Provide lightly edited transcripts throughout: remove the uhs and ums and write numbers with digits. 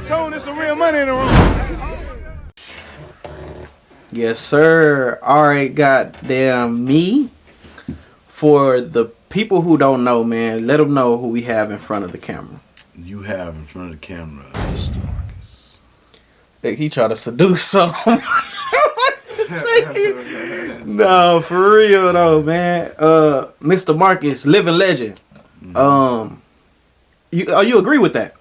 told there's some real money in the room. Yes, sir. All right, goddamn me. For the people who don't know, man, let them know who we have in front of the camera. You have in front of the camera, Mr. Marcus. Like he tried to seduce someone. No, for real though, man. Mr. Marcus, living legend. You agree with that?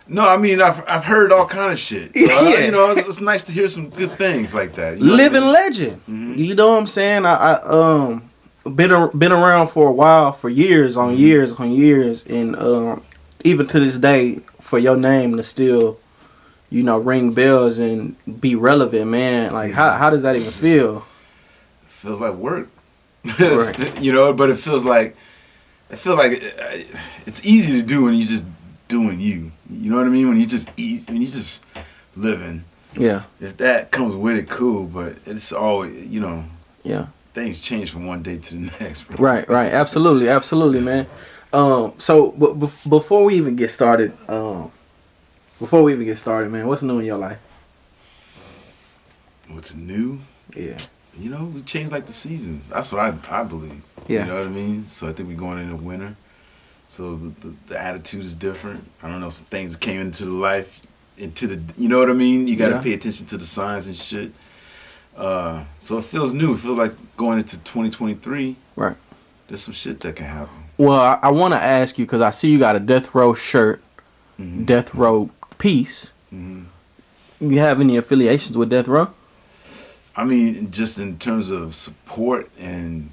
No, I mean I've heard all kind of shit. So, Yeah. you know, it's nice to hear some good things like that. You know Living what legend. Mm-hmm. You know what I'm saying? I been around for a while, for years on years on years, and even to this day, for your name to still, you know, ring bells and be relevant, man. Like how does that even feel? It feels like work. Right. You know, but it feels like it's easy to do when you're just doing you. You know what I mean? When you just living. Yeah. If that comes with it, cool. But it's always, you know. Yeah. Things change from one day to the next, bro. Right. Absolutely, man. So before we even get started, man, what's new in your life? What's new? Yeah. You know, we change like the seasons. That's what I believe. Yeah. You know what I mean? So I think we're going into winter. So the attitude is different. I don't know, some things came into the life, you know what I mean? You got to pay attention to the signs and shit. So it feels new. It feels like going into 2023. Right. There's some shit that can happen. Well, I want to ask you, because I see you got a Death Row shirt, Death Row piece. You have any affiliations with Death Row? I mean, just in terms of support and,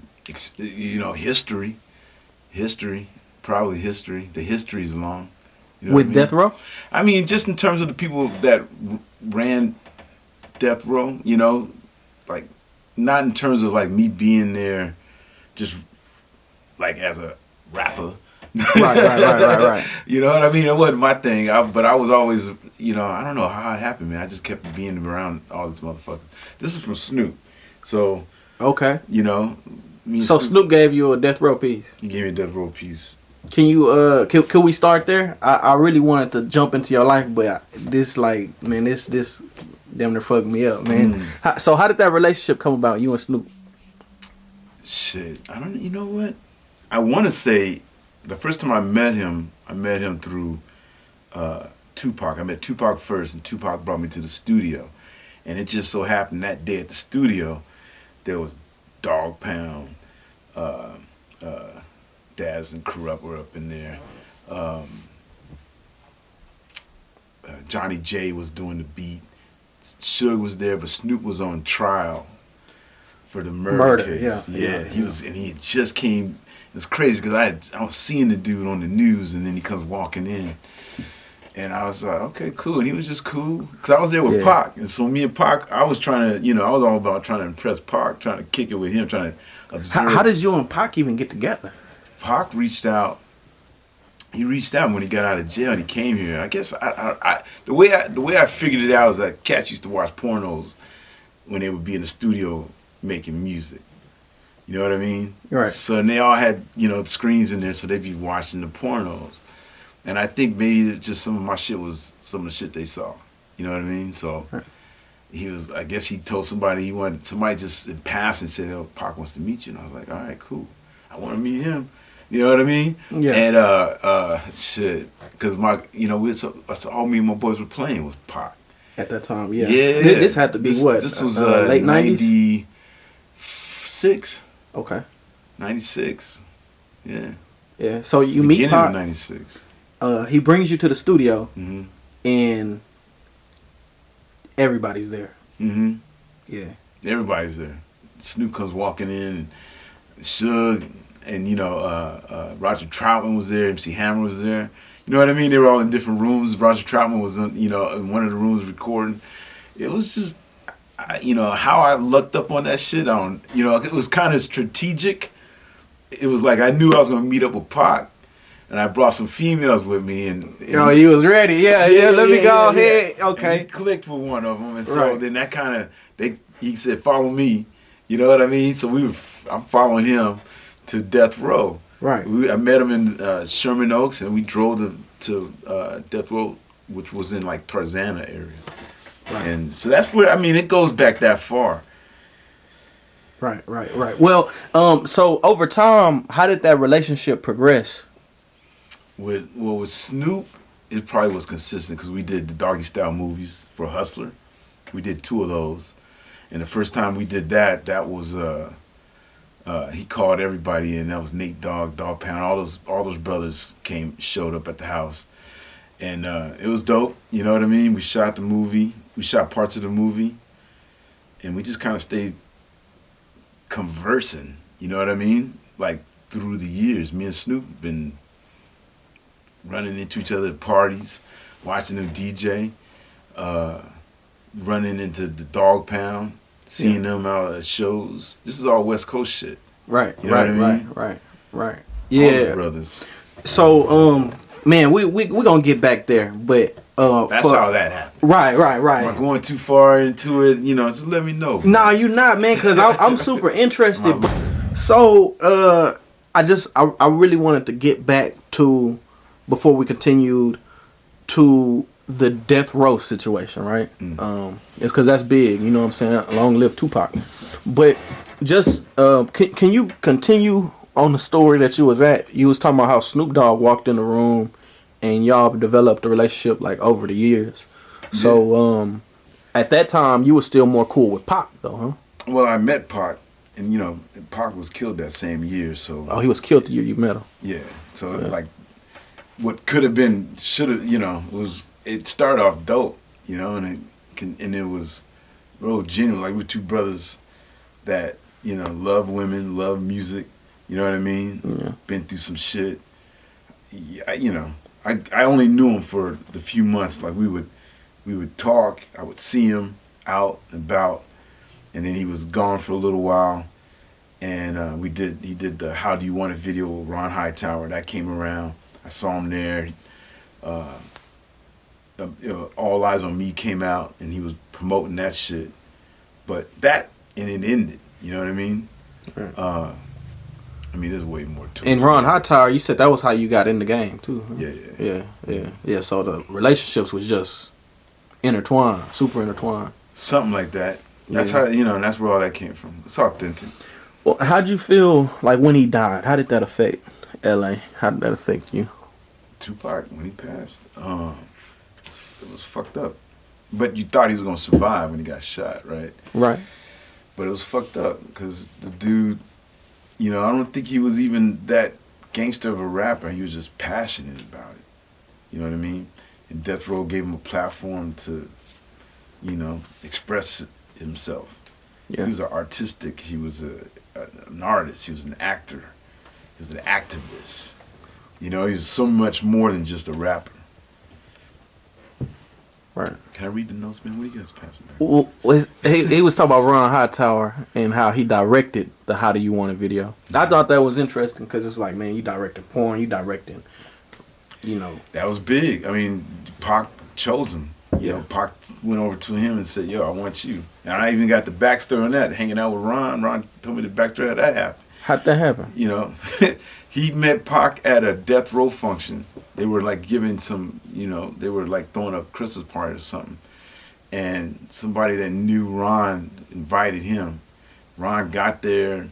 you know, history. Probably history. The history is long. You know with what I mean? Death Row? I mean, just in terms of the people that ran Death Row, you know, like, not in terms of like me being there just like as a rapper. Right. You know what I mean? It wasn't my thing, but I was always, you know, I don't know how it happened, man. I just kept being around all these motherfuckers. This is from Snoop. So, okay. You know. So Snoop gave you a Death Row piece? He gave me a Death Row piece. Can you, can we start there? I really wanted to jump into your life, but this, like, man, this damn near fucked me up, man. So how did that relationship come about, you and Snoop? Shit, I don't. You know what? I want to say the first time I met him through Tupac. I met Tupac first, and Tupac brought me to the studio, and it just so happened that day at the studio there was Dog Pound, Daz and Corrupt were up in there. Johnny J was doing the beat. Suge was there, but Snoop was on trial for the murder case. Yeah. He was, and he just came. It's crazy because I was seeing the dude on the news, and then he comes walking in, and I was like, okay, cool. And he was just cool because I was there with Pac, and so me and Pac, I was trying to, you know, I was all about trying to impress Pac, trying to kick it with him, trying to observe. How did you and Pac even get together? Pac reached out. He reached out when he got out of jail and he came here. I guess the way I figured it out is that cats used to watch pornos when they would be in the studio making music. You know what I mean? Right. So and they all had, you know, screens in there, so they'd be watching the pornos. And I think maybe just some of my shit was some of the shit they saw. You know what I mean? So he was, I guess he told somebody somebody just in passing said, oh, Pac wants to meet you. And I was like, all right, cool. I want to meet him. You know what I mean? Yeah. And shit, because you know, that's all me and my boys were playing was Pac. At that time, yeah. Yeah. This had to be what? This was late 90s? 96. Okay. 96. Yeah. Yeah. So you Beginning meet Pac. of 96. He brings you to the studio, and everybody's there. Yeah. Everybody's there. Snoop comes walking in, and Suge, and you know, Roger Troutman was there, MC Hammer was there. You know what I mean? They were all in different rooms. Roger Troutman was in, you know, in one of the rooms recording. It was just, you know, how I looked up on that shit. You know, it was kind of strategic. It was like I knew I was gonna meet up with Pac, and I brought some females with me. And you was ready? Yeah. Let me go ahead. Okay. And he clicked with one of them, and so then that kind of he said, "Follow me." You know what I mean? So I'm following him to Death Row. Right. I met him in Sherman Oaks, and we drove to Death Row which was in like Tarzana area. Right. And so that's where, I mean, it goes back that far. Right. Well, so over time, how did that relationship progress? With Snoop, it probably was consistent because we did the Doggy Style movies for Hustler. We did 2 of those, and the first time we did that was he called everybody in. That was Nate Dogg, Dog Pound, all those brothers showed up at the house, and it was dope. You know what I mean? We shot the movie, we shot parts of the movie, and we just kind of stayed conversing. You know what I mean? Like through the years, me and Snoop been running into each other at parties, watching them DJ, running into the Dog Pound, seeing them out at shows. This is all West Coast shit. Right, you know what I mean? Right. Yeah, all the brothers. So, man, we gonna get back there, but that's how that happened. Right. Am I going too far into it? You know, just let me know. Nah, you not, man, because I'm super interested. So, I really wanted to get back to, before we continued, to the death row situation, right? It's because that's big, you know what I'm saying? Long live Tupac. But just can you continue on the story that you was at? You was talking about how Snoop Dogg walked in the room and y'all developed a relationship like over the years. Yeah. So at that time you were still more cool with Pac though, huh? Well, I met Pac, and you know, Pac was killed that same year, so. Oh, he was killed the year you met him. Yeah. So like, what could have been, should have, you know, it started off dope, you know, and it was real genuine. Like, we're 2 brothers that, you know, love women, love music, you know what I mean? Yeah. Been through some shit. Yeah, you know, I only knew him for the few months. Like, we would talk, I would see him out and about, and then he was gone for a little while. And he did the How Do You Want It video with Ron Hightower. That came around. I saw him there. All Eyes on Me came out, and he was promoting that shit. But it ended. You know what I mean? Right. I mean, there's way more to it. And Ron Hightower, you said that was how you got in the game too. Huh? Yeah. So the relationships was just intertwined, super intertwined. Something like that. That's how, you know, and that's where all that came from. It's authentic. Well, how'd you feel like when he died? How did that affect LA? How did that affect you? Tupac, when he passed, it was fucked up. But you thought he was gonna survive when he got shot, right? Right. But it was fucked up because the dude, you know, I don't think he was even that gangster of a rapper. He was just passionate about it. You know what I mean? And Death Row gave him a platform to, you know, express himself. Yeah. He was artistic. He was an artist. He was an actor. He was an activist. You know, he was so much more than just a rapper. Right. Can I read the notes, man? What are you guys passing back? Well, he was talking about Ron Hightower and how he directed the How Do You Want It video. I thought that was interesting because it's like, man, you directing porn, you directing, you know. That was big. I mean, Pac chose him. You know, Pac went over to him and said, yo, I want you. And I even got the backstory on that, hanging out with Ron. Ron told me the backstory how that happened. How'd that happen? You know, he met Pac at a Death Row function. They were like giving some, you know, they were like throwing a Christmas party or something. And somebody that knew Ron invited him. Ron got there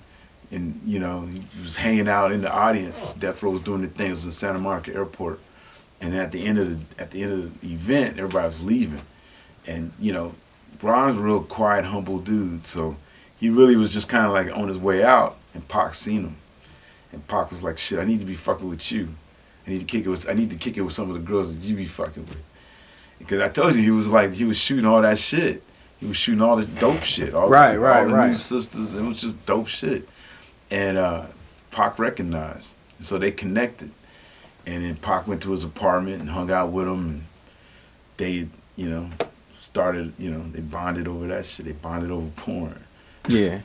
and, you know, he was hanging out in the audience. Death Row was doing the thing. It was in Santa Monica Airport. And at the end of the event, everybody was leaving. And, you know, Ron's a real quiet, humble dude. So he really was just kind of like on his way out, and Pac seen him. And Pac was like, shit, I need to be fucking with you. I need to kick it with some of the girls that you be fucking with. Because I told you, he was shooting all that shit. He was shooting all this dope shit. All the new sisters. It was just dope shit. And Pac recognized. And so they connected. And then Pac went to his apartment and hung out with him. And they, you know, started, you know, they bonded over that shit. They bonded over porn. Yeah.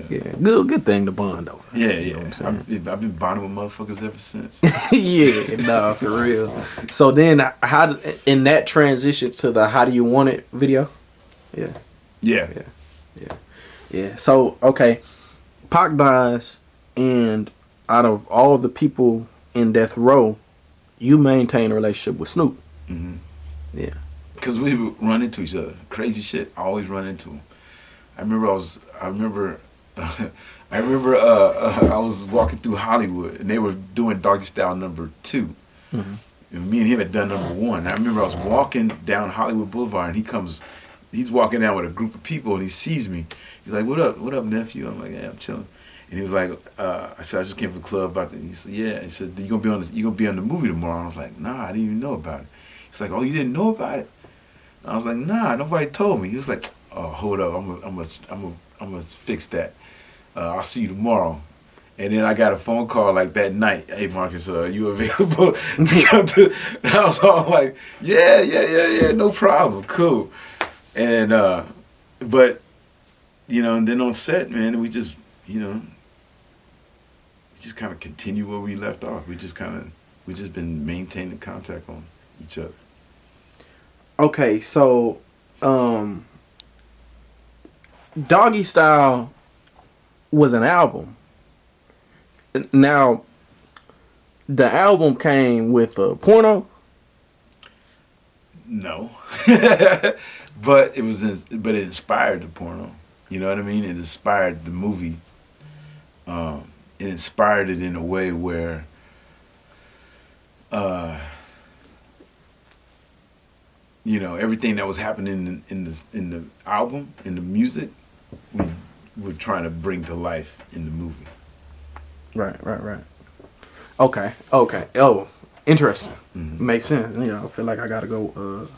Good thing to bond over. Yeah, you know what I'm saying? I've been bonding with motherfuckers ever since. Yeah, nah, for real. So then, how in that transition to the How Do You Want It video? Yeah. So okay, Pac dies, and out of all the people in Death Row, you maintain a relationship with Snoop. Mm-hmm. Yeah. Because we would run into each other. Crazy shit. I always run into them. I remember I was walking through Hollywood and they were doing Doggy Style #2. Mm-hmm. And me and him had done #1. I remember I was walking down Hollywood Boulevard and he's walking down with a group of people and he sees me. He's like, what up, nephew? I'm like, yeah, I'm chilling. And he was like, I said, I just came from the club about that. He said, yeah. He said, you gonna be on the movie tomorrow? And I was like, nah, I didn't even know about it. He's like, oh, you didn't know about it? And I was like, nah, nobody told me. He was like, oh, hold up, I'm gonna fix that. I'll see you tomorrow. And then I got a phone call like that night. Hey, Marcus, are you available to come to? And I was all like, yeah, no problem, cool. And but and then on set, man, we just kind of continue where we left off. We just been maintaining contact on each other. Okay, so Doggy Style was an album. Now, the album came with a porno? No. But it inspired the porno. You know what I mean? It inspired the movie. It inspired it in a way where everything that was happening in the album, in the music, we were trying to bring to life in the movie. Right. Okay. Oh, interesting. Mm-hmm. Makes sense. I feel like I gotta go.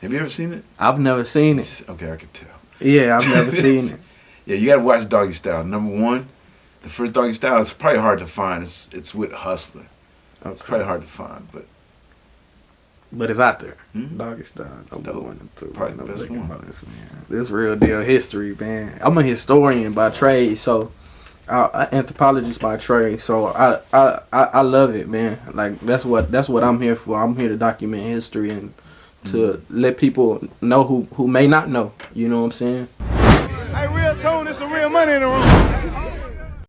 Have you ever seen it? I've never seen it. Okay, I can tell. Yeah, I've never seen it. Yeah, you gotta watch Doggy Style. #1, the first Doggy Style. It's probably hard to find. It's with Hustler. Okay. It's probably hard to find, but it's out there. Mm-hmm. Doggy Style. Probably the best one. About this, man. This real deal history, man. I'm a historian by trade, so anthropologist by trade. So I love it, man. Like that's what I'm here for. I'm here to document history and to let people know who may not know. You know what I'm saying? Hey, real tone, there's some real money in the room.